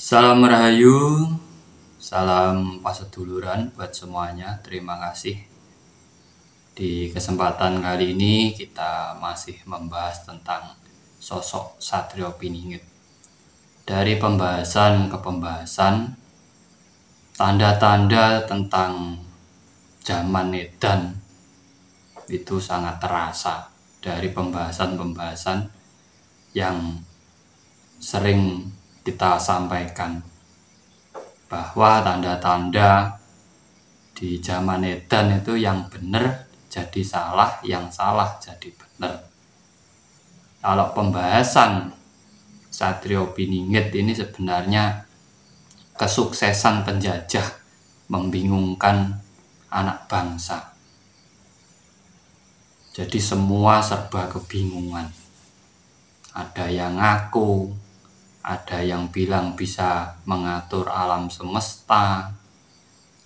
Salam Rahayu, salam paseduluran buat semuanya. Terima kasih. Di kesempatan kali ini kita masih membahas tentang sosok Satrio Piningit. Dari pembahasan ke pembahasan, tanda-tanda tentang zaman edan itu sangat terasa dari pembahasan-pembahasan yang sering kita sampaikan, bahwa tanda-tanda di zaman edan itu yang benar jadi salah, yang salah jadi benar. Kalau pembahasan Satrio Piningit ini sebenarnya kesuksesan penjajah membingungkan anak bangsa. Jadi semua serba kebingungan. Ada yang ngaku, ada yang bilang bisa mengatur alam semesta,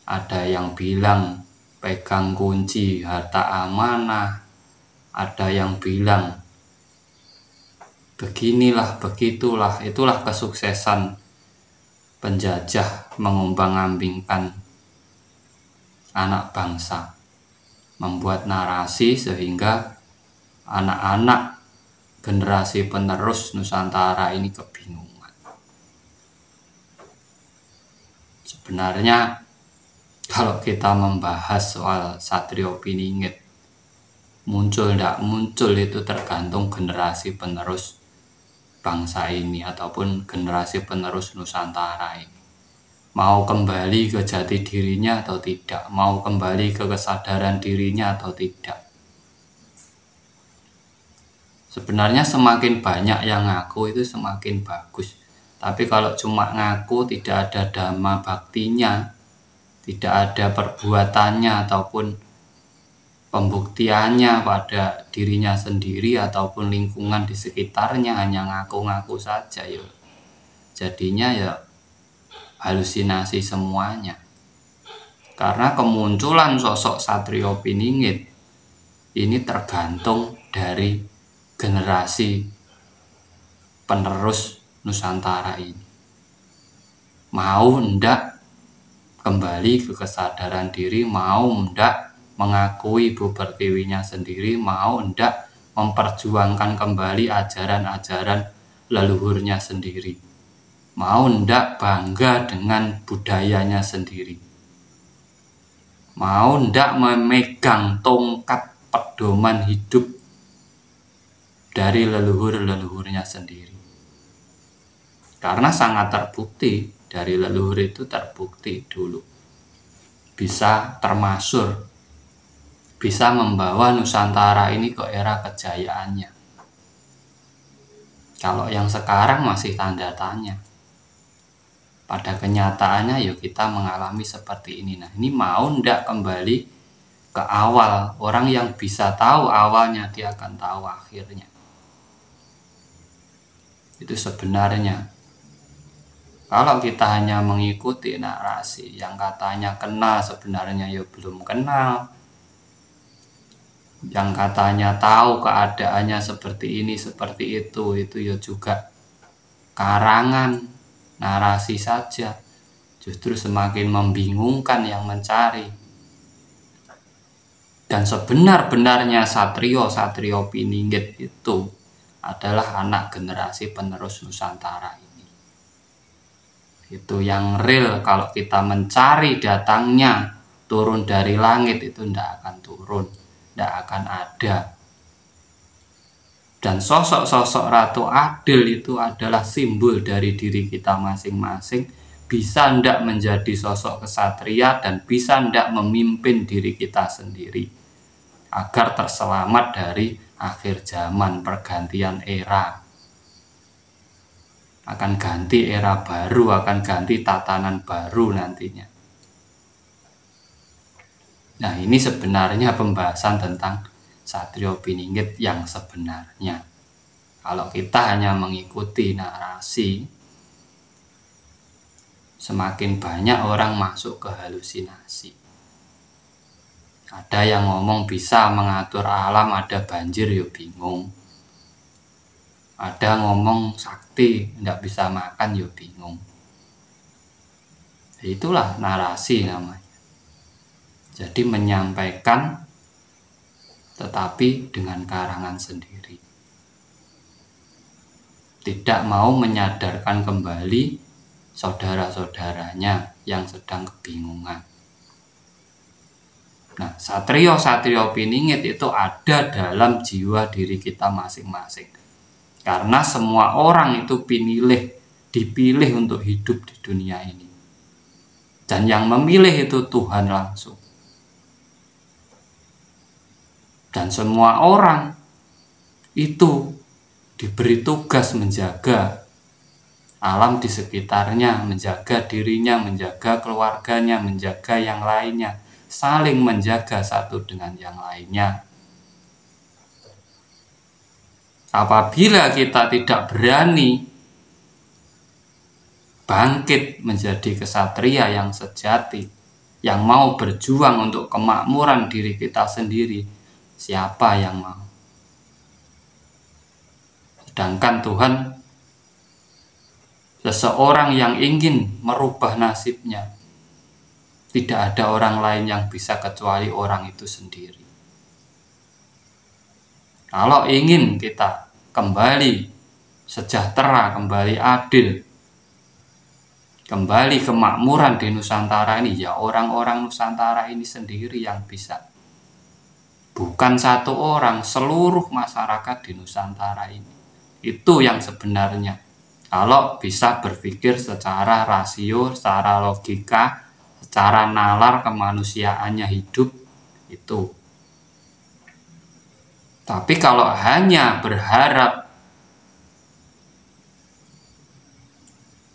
ada yang bilang pegang kunci harta amanah, ada yang bilang beginilah, begitulah. Itulah kesuksesan penjajah mengombang-ambingkan anak bangsa, membuat narasi sehingga anak-anak generasi penerus Nusantara ini kebingungan. Sebenarnya kalau kita membahas soal Satrio Piningit, muncul tidak muncul itu tergantung generasi penerus bangsa ini ataupun generasi penerus Nusantara ini. Mau kembali ke jati dirinya atau tidak, mau kembali ke kesadaran dirinya atau tidak. Sebenarnya semakin banyak yang ngaku itu semakin bagus. Tapi kalau cuma ngaku tidak ada dhamma baktinya, tidak ada perbuatannya ataupun pembuktiannya pada dirinya sendiri ataupun lingkungan di sekitarnya, hanya ngaku-ngaku saja, ya jadinya ya halusinasi semuanya. Karena kemunculan sosok Satrio Piningit ini tergantung dari generasi penerus Nusantara ini. Mau ndak kembali ke kesadaran diri, mau ndak mengakui ibu pertiwinya sendiri, mau ndak memperjuangkan kembali ajaran-ajaran leluhurnya sendiri, mau ndak bangga dengan budayanya sendiri, mau ndak memegang tongkat pedoman hidup dari leluhur-leluhurnya sendiri. Karena sangat terbukti, dari leluhur itu terbukti dulu bisa termasur, bisa membawa Nusantara ini ke era kejayaannya. Kalau yang sekarang masih tanda tanya. Pada kenyataannya yuk kita mengalami seperti ini. Nah, ini mau ndak kembali ke awal? Orang yang bisa tahu awalnya, dia akan tahu akhirnya. Itu sebenarnya. Kalau kita hanya mengikuti narasi yang katanya kenal, sebenarnya ya belum kenal. Yang katanya tahu keadaannya seperti ini, seperti itu ya juga karangan, narasi saja. Justru semakin membingungkan yang mencari. Dan sebenar-benarnya Satrio Piningit itu adalah anak generasi penerus Nusantara ini. Itu yang real. Kalau kita mencari datangnya turun dari langit, itu tidak akan turun, tidak akan ada. Dan sosok-sosok Ratu Adil itu adalah simbol dari diri kita masing-masing. Bisa ndak menjadi sosok kesatria dan bisa ndak memimpin diri kita sendiri agar terselamat dari akhir zaman, pergantian era. Akan ganti era baru, akan ganti tatanan baru nantinya. Nah, ini sebenarnya pembahasan tentang Satrio Piningit yang sebenarnya. Kalau kita hanya mengikuti narasi, semakin banyak orang masuk ke halusinasi. Ada yang ngomong bisa mengatur alam, ada banjir ya bingung. Ada ngomong sakti, tidak bisa makan ya bingung. Itulah narasi namanya. Jadi menyampaikan tetapi dengan karangan sendiri. Tidak mau menyadarkan kembali saudara-saudaranya yang sedang kebingungan. Nah, satrio piningit itu ada dalam jiwa diri kita masing-masing. Karena semua orang itu dipilih untuk hidup di dunia ini. Dan yang memilih itu Tuhan langsung. Dan semua orang itu diberi tugas menjaga alam di sekitarnya, menjaga dirinya, menjaga keluarganya, menjaga yang lainnya, saling menjaga satu dengan yang lainnya. Apabila kita tidak berani bangkit menjadi kesatria yang sejati, yang mau berjuang untuk kemakmuran diri kita sendiri, siapa yang mau? Sedangkan Tuhan, seseorang yang ingin merubah nasibnya, tidak ada orang lain yang bisa kecuali orang itu sendiri. Kalau ingin kita kembali sejahtera, kembali adil, kembali kemakmuran di Nusantara ini, ya orang-orang Nusantara ini sendiri yang bisa. Bukan satu orang, seluruh masyarakat di Nusantara ini. Itu yang sebenarnya. Kalau bisa berpikir secara rasio, secara logika, secara nalar kemanusiaannya hidup, itu. Tapi kalau hanya berharap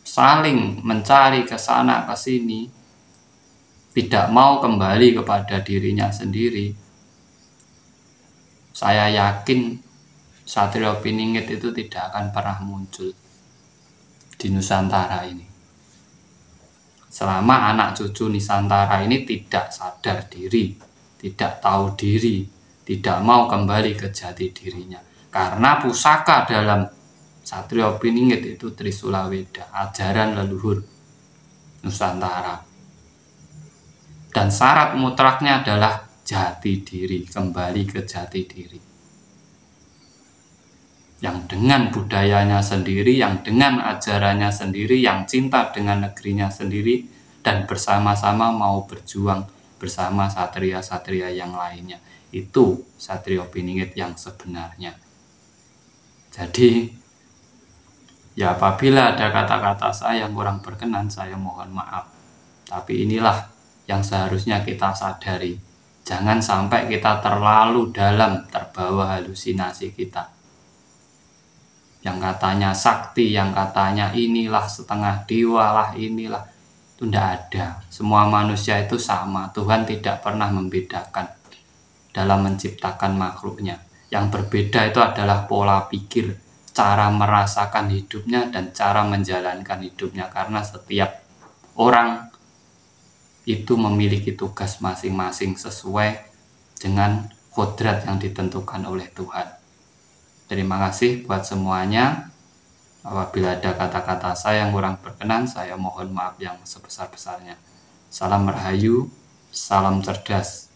saling mencari ke sana ke sini, tidak mau kembali kepada dirinya sendiri, saya yakin Satrio Piningit itu tidak akan pernah muncul di Nusantara ini. Selama anak cucu Nusantara ini tidak sadar diri, tidak tahu diri, tidak mau kembali ke jati dirinya. Karena pusaka dalam Satrio Piningit itu Trisula Weda, ajaran leluhur Nusantara. Dan syarat mutlaknya adalah jati diri, kembali ke jati diri. Yang dengan budayanya sendiri, yang dengan ajarannya sendiri, yang cinta dengan negerinya sendiri, dan bersama-sama mau berjuang bersama satria-satria yang lainnya. Itu Satrio Piningit yang sebenarnya. Jadi, ya apabila ada kata-kata saya yang kurang berkenan, saya mohon maaf. Tapi inilah yang seharusnya kita sadari. Jangan sampai kita terlalu dalam terbawa halusinasi kita. Yang katanya sakti, yang katanya inilah setengah dewa lah, inilah. Itu tidak ada. Semua manusia itu sama. Tuhan tidak pernah membedakan dalam menciptakan makhluknya. Yang berbeda itu adalah pola pikir, cara merasakan hidupnya, dan cara menjalankan hidupnya. Karena setiap orang itu memiliki tugas masing-masing sesuai dengan kodrat yang ditentukan oleh Tuhan. Terima kasih buat semuanya. Apabila ada kata-kata saya yang kurang berkenan, saya mohon maaf yang sebesar-besarnya. Salam Rahayu, salam cerdas.